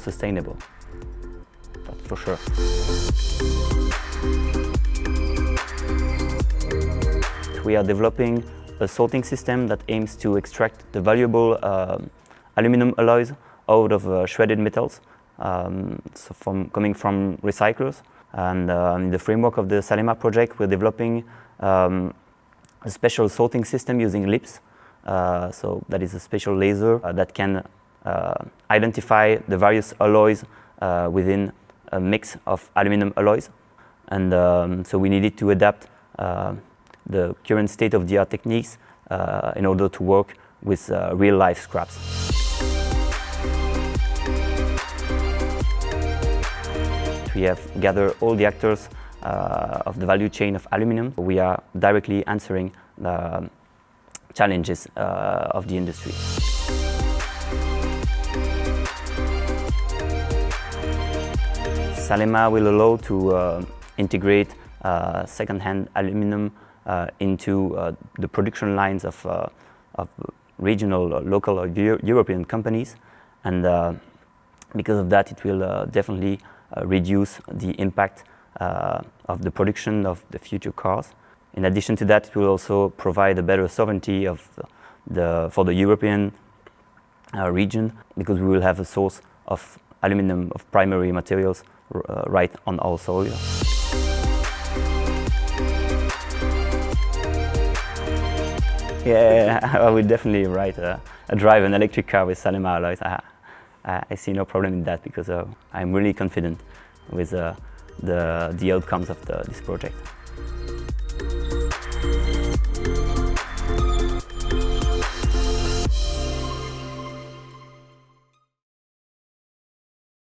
sustainable. That's for sure. We are developing a sorting system that aims to extract the valuable aluminum alloys out of shredded metals, coming from recyclers. And in the framework of the SALEMA project, we're developing a special sorting system using LIBS. So that is a special laser that can identify the various alloys within a mix of aluminum alloys. And so we needed to adapt the current state-of-the-art techniques in order to work with real-life scraps. We have gathered all the actors of the value chain of aluminum. We are directly answering the challenges of the industry. SALEMA will allow to integrate second-hand aluminum into the production lines of regional, local, or European companies, and because of that, it will definitely reduce the impact of the production of the future cars. In addition to that, it will also provide a better sovereignty for the European region, because we will have a source of aluminum, of primary materials, right on our soil. Yeah, I would definitely drive an electric car with SALEMA alloys. I see no problem in that, because I'm really confident with the outcomes of this project.